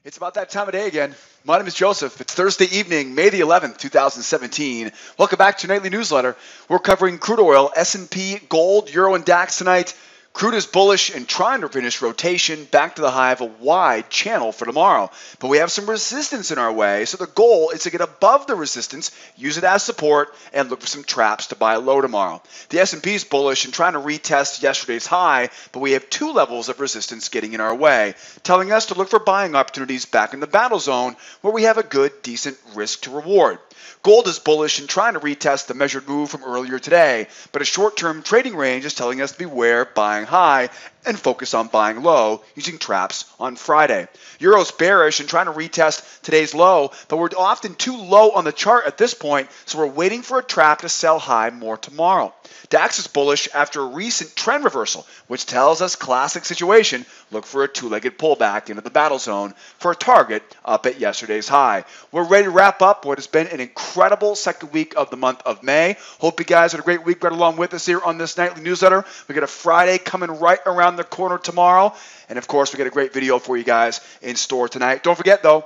It's about that time of day again. My name is Joseph. It's Thursday evening, May the 11th, 2017. Welcome back to your nightly newsletter. We're covering crude oil, S&P, gold, euro, and DAX tonight. Crude is bullish and trying to finish rotation back to the high of a wide channel for tomorrow. But we have some resistance in our way, so the goal is to get above the resistance, use it as support, and look for some traps to buy low tomorrow. The S&P is bullish and trying to retest yesterday's high, but we have two levels of resistance getting in our way, telling us to look for buying opportunities back in the battle zone where we have a good, decent risk to reward. Gold is bullish and trying to retest the measured move from earlier today, but a short-term trading range is telling us to beware buying high and focus on buying low using traps on Friday. Euro's bearish and trying to retest today's low, but we're often too low on the chart at this point, so we're waiting for a trap to sell high more tomorrow. DAX is bullish after a recent trend reversal, which tells us classic situation, look for a two-legged pullback into the battle zone for a target up at yesterday's high. We're ready to wrap up what has been an incredible second week of the month of May. Hope you guys had a great week right along with us here on this nightly newsletter. We got a Friday coming right around the corner tomorrow. And of course, we got a great video for you guys in store tonight. Don't forget though,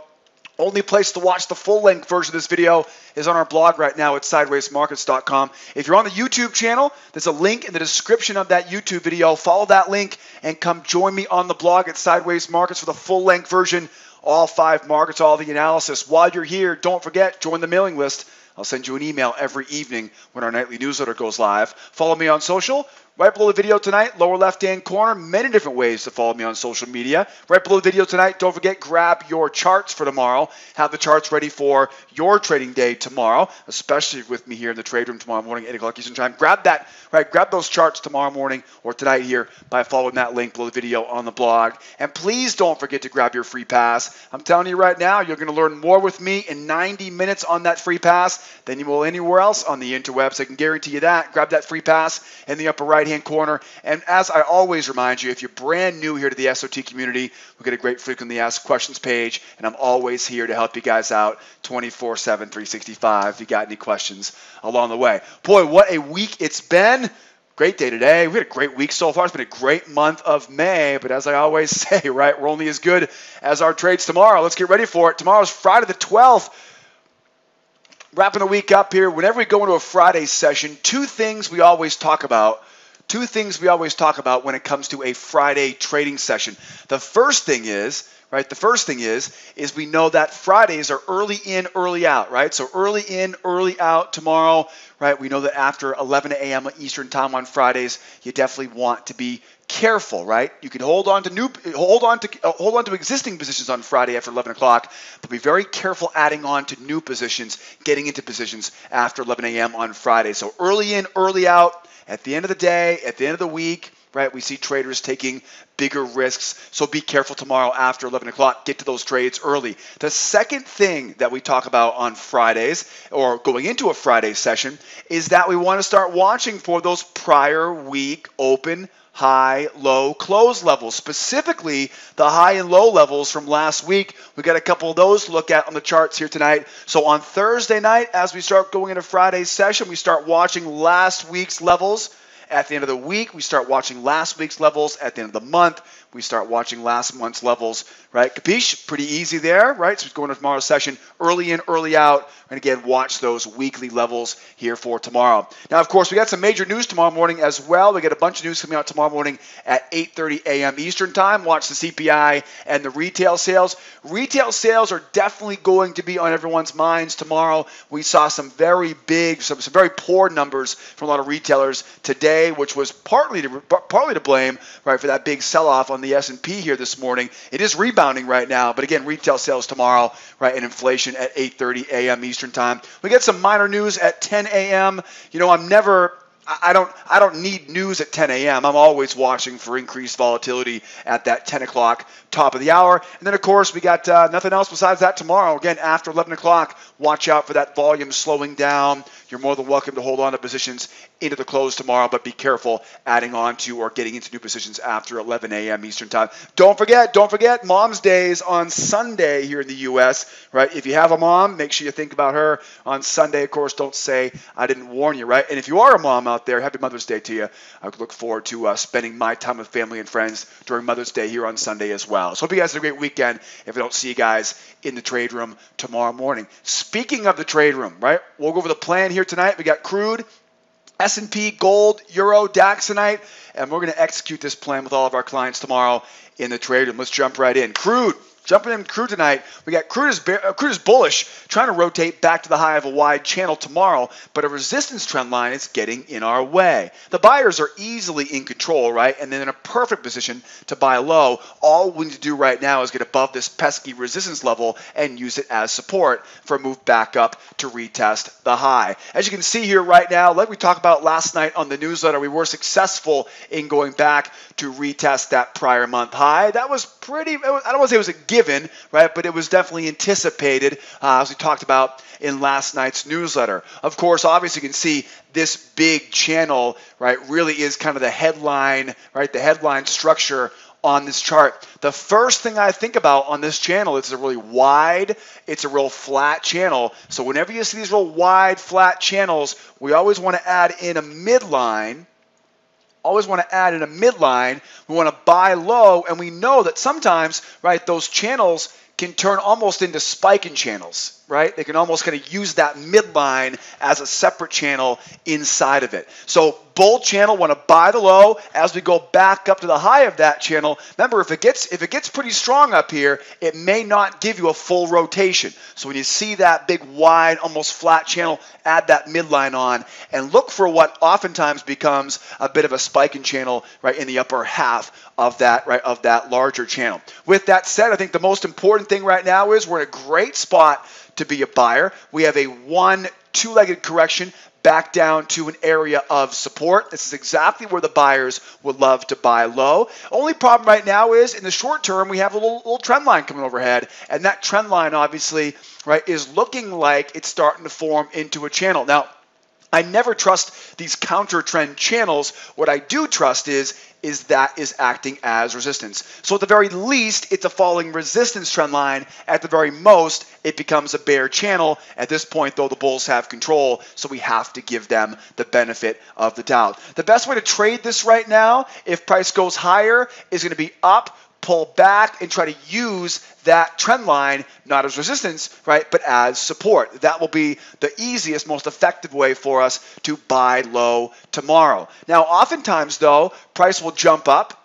only place to watch the full-length version of this video is on our blog right now at sidewaysmarkets.com. If you're on the YouTube channel, there's a link in the description of that YouTube video. Follow that link and come join me on the blog at Sideways Markets for the full-length version, all 5 markets, all the analysis. While you're here, don't forget, join the mailing list. I'll send you an email every evening when our nightly newsletter goes live. Follow me on social. Right below the video tonight, lower left-hand corner, many different ways to follow me on social media. Right below the video tonight, don't forget, grab your charts for tomorrow. Have the charts ready for your trading day tomorrow, especially with me here in the trade room tomorrow morning, 8 o'clock Eastern Time. Grab that, right? Grab those charts tomorrow morning or tonight here by following that link below the video on the blog. And please don't forget to grab your free pass. I'm telling you right now, you're going to learn more with me in 90 minutes on that free pass than you will anywhere else on the interwebs. I can guarantee you that. Grab that free pass in the upper right-hand corner. And as I always remind you, if you're brand new here to the SOT community, we've got a great frequently asked questions page, and I'm always here to help you guys out 24/7, 365 if you got any questions along the way. Boy, what a week it's been. Great day today. We had a great week so far. It's been a great month of May, but as I always say, right, we're only as good as our trades tomorrow. Let's get ready for it. Tomorrow's Friday the 12th. Wrapping the week up here. Whenever we go into a Friday session, two things we always talk about when it comes to a Friday trading session. The first thing is, right, we know that Fridays are early in, early out, right? So early in, early out tomorrow, right? We know that after 11 a.m. Eastern time on Fridays, you definitely want to be careful, right? You can hold on to existing positions on Friday after 11 o'clock, but be very careful adding on to new positions, getting into positions after 11 a.m. on Friday. So early in, early out. At the end of the day, at the end of the week, right, we see traders taking bigger risks. So be careful tomorrow after 11 o'clock. Get to those trades early. The second thing that we talk about on Fridays, or going into a Friday session, is that we want to start watching for those prior week open, high, low, close levels, specifically the high and low levels from last week. We got a couple of those to look at on the charts here tonight. So on Thursday night, as we start going into Friday's session, we start watching last week's levels. At the end of the week, we start watching last week's levels. At the end of the month, we start watching last month's levels, right? Capiche? Pretty easy there, right? So going to tomorrow's session, early in, early out. And again, watch those weekly levels here for tomorrow. Now, of course, we got some major news tomorrow morning as well. We got a bunch of news coming out tomorrow morning at 8:30 a.m. Eastern time. Watch the CPI and the retail sales. Retail sales are definitely going to be on everyone's minds tomorrow. We saw some very big, some very poor numbers from a lot of retailers today, which was partly to blame, right, for that big sell-off on the S&P here this morning. It is rebounding right now, but again, retail sales tomorrow, right, and inflation at 8:30 a.m. Eastern time. We get some minor news at 10 a.m. You know, I don't need news at 10 a.m. I'm always watching for increased volatility at that 10 o'clock top of the hour. And then, of course, we got nothing else besides that tomorrow. Again, after 11 o'clock, watch out for that volume slowing down. You're more than welcome to hold on to positions into the close tomorrow, but be careful adding on to or getting into new positions after 11 a.m. Eastern time. Don't forget Mom's Day is on Sunday here in the U.S., right? If you have a mom, make sure you think about her on Sunday. Of course, don't say I didn't warn you, right? And if you are a mom out there, happy Mother's Day to you. I look forward to spending my time with family and friends during Mother's Day here on Sunday as well. while. So hope you guys have a great weekend if I don't see you guys in the trade room tomorrow morning. Speaking of the trade room, right, we'll go over the plan here tonight. We got crude, S&P, gold, euro, DAX tonight, and we're going to execute this plan with all of our clients tomorrow in the trade room. Let's jump right in. Crude. Jumping in crude tonight, we got crude is bullish, trying to rotate back to the high of a wide channel tomorrow, but a resistance trend line is getting in our way. The buyers are easily in control, right, and then in a perfect position to buy low. All we need to do right now is get above this pesky resistance level and use it as support for a move back up to retest the high. As you can see here right now, like we talked about last night on the newsletter, we were successful in going back to retest that prior month high. That was pretty, I don't want to say it was a given, right? But it was definitely anticipated, as we talked about in last night's newsletter. Of course, obviously you can see this big channel, right, really is kind of the headline, right? The headline structure on this chart. The first thing I think about on this channel is it's a really wide, it's a real flat channel. So whenever you see these real wide, flat channels, we always want to add in a midline. We want to buy low, and we know that sometimes, right, those channels can turn almost into spiking channels, right? They can almost kind of use that midline as a separate channel inside of it. So bull channel, want to buy the low as we go back up to the high of that channel. Remember, if it gets pretty strong up here, it may not give you a full rotation. So when you see that big wide, almost flat channel, add that midline on and look for what oftentimes becomes a bit of a spiking channel, right, in the upper half of that, right, of that larger channel. With that said, I think the most important thing right now is we're in a great spot to be a buyer. We have a two-legged correction back down to an area of support. This is exactly where the buyers would love to buy low. Only problem right now is in the short term, we have a little trend line coming overhead, and that trend line obviously, right, is looking like it's starting to form into a channel. Now, I never trust these counter trend channels. What I do trust is that is acting as resistance. So at the very least, it's a falling resistance trend line. At the very most, it becomes a bear channel. At this point, though, the bulls have control, so we have to give them the benefit of the doubt. The best way to trade this right now, if price goes higher, is going to be up, pull back, and try to use that trend line not as resistance, right, but as support. That will be the easiest, most effective way for us to buy low tomorrow. Now, oftentimes, though, price will jump up,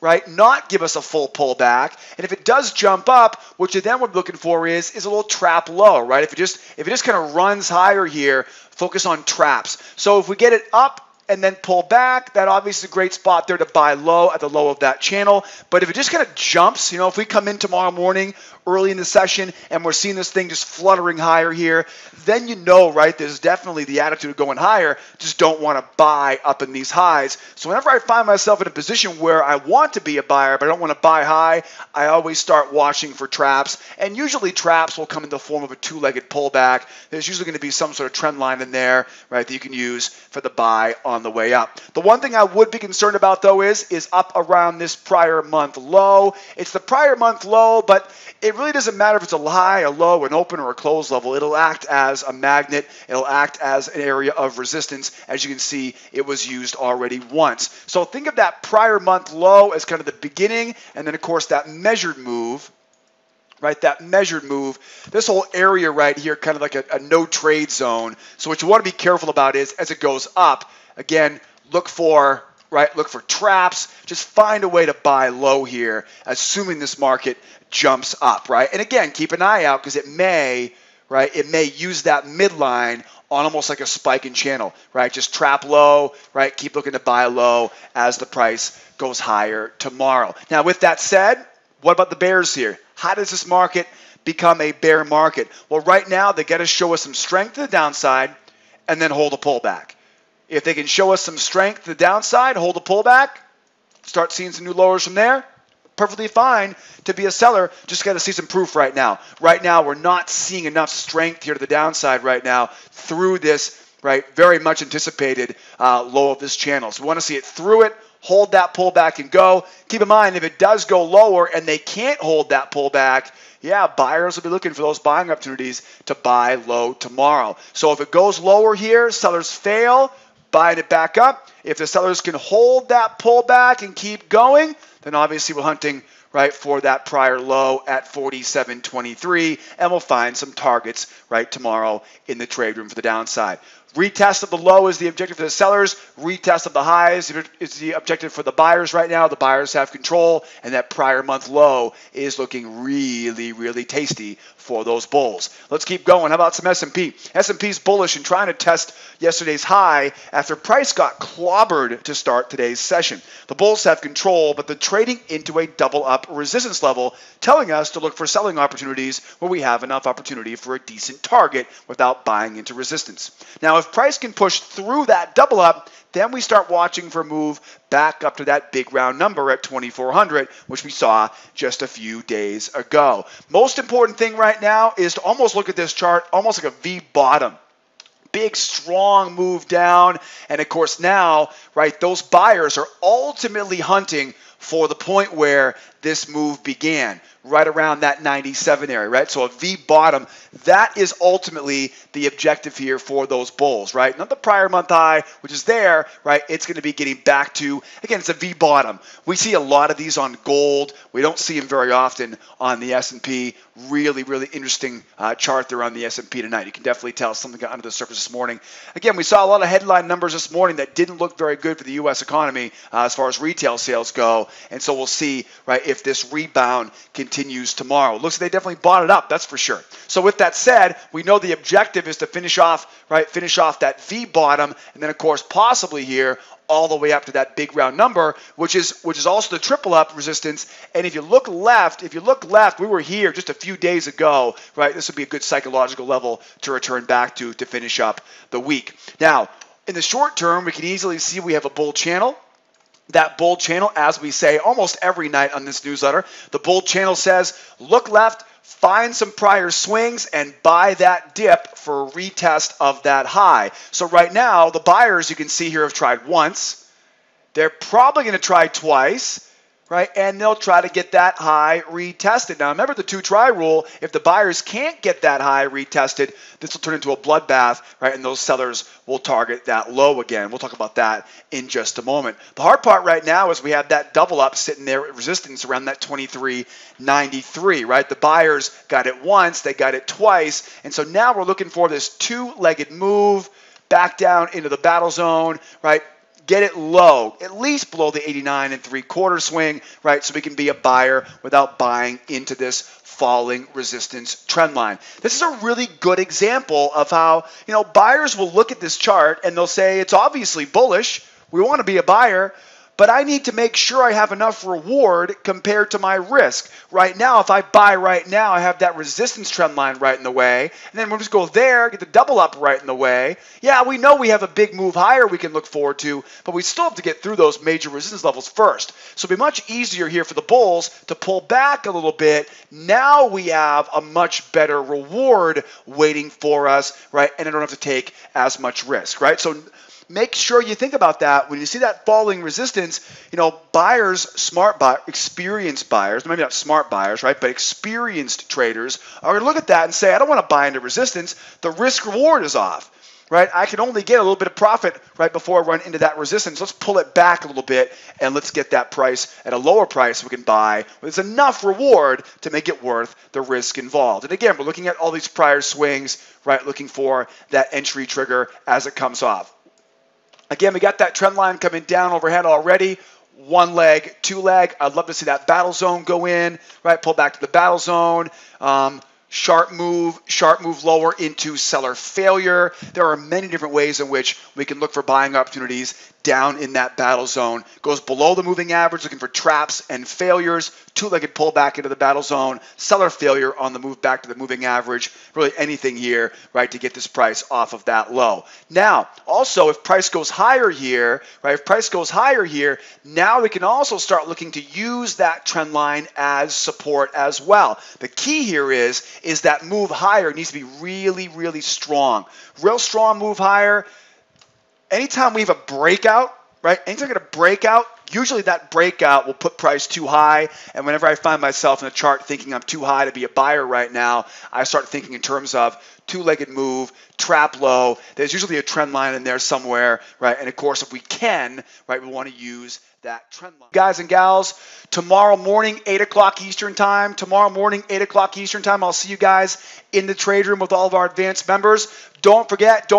right, not give us a full pullback, and if it does jump up, what you then would be looking for is a little trap low, right? If it just kind of runs higher here, focus on traps. So if we get it up and then pull back, that obviously is a great spot there to buy low at the low of that channel. But if it just kind of jumps, you know, if we come in tomorrow morning early in the session and we're seeing this thing just fluttering higher here, then you know, right, there's definitely the attitude of going higher, just don't want to buy up in these highs. So whenever I find myself in a position where I want to be a buyer, but I don't want to buy high, I always start watching for traps. And usually traps will come in the form of a two-legged pullback. There's usually going to be some sort of trend line in there, right, that you can use for the buy on the way up. The one thing I would be concerned about, though, is up around this prior month low. It's the prior month low, but it really doesn't matter if it's a high, a low, an open, or a close level. It'll act as a magnet. It'll act as an area of resistance. As you can see, it was used already once. So think of that prior month low as kind of the beginning, and then, of course, that measured move, right, that measured move, this whole area right here, kind of like a no trade zone. So what you want to be careful about is as it goes up, again, look for traps. Just find a way to buy low here, assuming this market jumps up, right? And again, keep an eye out because it may use that midline on almost like a spiking channel, right? Just trap low, right? Keep looking to buy low as the price goes higher tomorrow. Now, with that said, what about the bears here? How does this market become a bear market? Well, right now, they got to show us some strength to the downside and then hold a pullback. If they can show us some strength to the downside, hold a pullback, start seeing some new lowers from there, perfectly fine to be a seller. Just got to see some proof right now. Right now, we're not seeing enough strength here to the downside right now through this, right, very much anticipated low of this channel. So we want to see it through it, hold that pullback and go. Keep in mind, if it does go lower and they can't hold that pullback, yeah, buyers will be looking for those buying opportunities to buy low tomorrow. So if it goes lower here, sellers fail, buying it back up. If the sellers can hold that pullback and keep going, then obviously we're hunting right, for that prior low at 47.23, and we'll find some targets, right, tomorrow in the trade room for the downside. Retest of the low is the objective for the sellers. Retest of the highs is the objective for the buyers right now. The buyers have control, and that prior month low is looking really, really tasty for those bulls. Let's keep going. How about some S&P? S&P's bullish and trying to test yesterday's high after price got clobbered to start today's session. The bulls have control, but they're trading into a double up resistance level, telling us to look for selling opportunities where we have enough opportunity for a decent target without buying into resistance. Now, if price can push through that double up, then we start watching for a move back up to that big round number at 2,400, which we saw just a few days ago. Most important thing right now is to almost look at this chart almost like a V bottom. Big, strong move down. And of course now, right, those buyers are ultimately hunting for the point where this move began, right around that 97 area, right? So a V bottom, that is ultimately the objective here for those bulls, right? Not the prior month high, which is there, right? It's going to be getting back to, again, it's a V bottom. We see a lot of these on gold. We don't see them very often on the S&P. Really, really interesting chart there on the S&P tonight. You can definitely tell something got under the surface this morning. Again, we saw a lot of headline numbers this morning that didn't look very good for the U.S. economy as far as retail sales go. And so we'll see, right, if this rebound continues tomorrow. Looks like they definitely bought it up, that's for sure. So with that said, we know the objective is to finish off that V bottom, and then of course possibly here all the way up to that big round number, which is also the triple up resistance. And if you look left, we were here just a few days ago, right? This would be a good psychological level to return back to finish up the week. Now, in the short term, we can easily see we have a bull channel. That bull channel, as we say almost every night on this newsletter, the bull channel says, look left, find some prior swings, and buy that dip for a retest of that high. So right now, the buyers, you can see here, have tried once. They're probably going to try twice, right? And they'll try to get that high retested. Now, remember the two-try rule. If the buyers can't get that high retested, this will turn into a bloodbath, right? And those sellers will target that low again. We'll talk about that in just a moment. The hard part right now is we have that double up sitting there at resistance around that 23.93, right? The buyers got it once, they got it twice, and so now we're looking for this two-legged move back down into the battle zone, right? Get it low, at least below the 89 3/4 swing, right? So we can be a buyer without buying into this falling resistance trend line. This is a really good example of how, buyers will look at this chart and they'll say, it's obviously bullish. We want to be a buyer, but I need to make sure I have enough reward compared to my risk. Right now, if I buy right now, I have that resistance trend line right in the way. And then we'll just go there, get the double up right in the way. Yeah, we know we have a big move higher we can look forward to, but we still have to get through those major resistance levels first. So it'll be much easier here for the bulls to pull back a little bit. Now we have a much better reward waiting for us, right? And I don't have to take as much risk, right? So make sure you think about that. When you see that falling resistance, buyers, experienced buyers, maybe not smart buyers, right, but experienced traders are going to look at that and say, I don't want to buy into resistance. The risk reward is off, right? I can only get a little bit of profit right before I run into that resistance. Let's pull it back a little bit and let's get that price at a lower price we can buy. There's enough reward to make it worth the risk involved. And again, we're looking at all these prior swings, right, looking for that entry trigger as it comes off. Again, we got that trend line coming down overhead already. One leg, two leg. I'd love to see that battle zone go in, right? Pull back to the battle zone. Sharp move lower into seller failure. There are many different ways in which we can look for buying opportunities down in that battle zone. Goes below the moving average, looking for traps and failures. Two-legged pullback into the battle zone. Seller failure on the move back to the moving average. Really anything here, right, to get this price off of that low. Now, also, if price goes higher here, right, now we can also start looking to use that trend line as support as well. The key here is that move higher needs to be really, really strong. Real strong move higher. Anytime we have a breakout, right? Anytime we get a breakout, usually that breakout will put price too high. And whenever I find myself in a chart thinking I'm too high to be a buyer right now, I start thinking in terms of two-legged move, trap low. There's usually a trend line in there somewhere, right? And of course, if we can, right, we want to use that trend line. Guys and gals, tomorrow morning, 8 o'clock Eastern time. Tomorrow morning, 8 o'clock Eastern time. I'll see you guys in the trade room with all of our advanced members. Don't forget,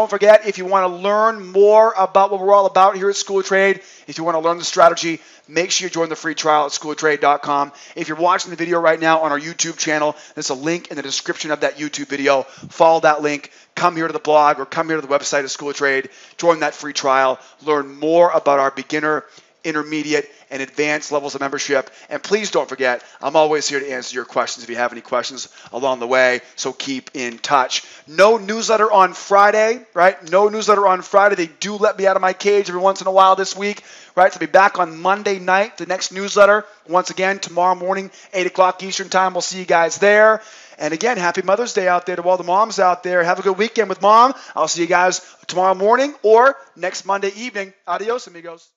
if you want to learn more about what we're all about here at School of Trade, if you want to learn the strategy, make sure you join the free trial at schooloftrade.com. If you're watching the video right now on our YouTube channel, there's a link in the description of that YouTube video. Follow that link. Come here to the blog or come here to the website of School of Trade. Join that free trial. Learn more about our beginner, intermediate, and advanced levels of membership. And please don't forget, I'm always here to answer your questions if you have any questions along the way, so keep in touch. No newsletter on Friday, right? No newsletter on Friday. They do let me out of my cage every once in a while this week, right? So I'll be back on Monday night, the next newsletter. Once again, tomorrow morning, 8 o'clock Eastern time. We'll see you guys there. And again, happy Mother's Day out there to all the moms out there. Have a good weekend with Mom. I'll see you guys tomorrow morning or next Monday evening. Adios, amigos.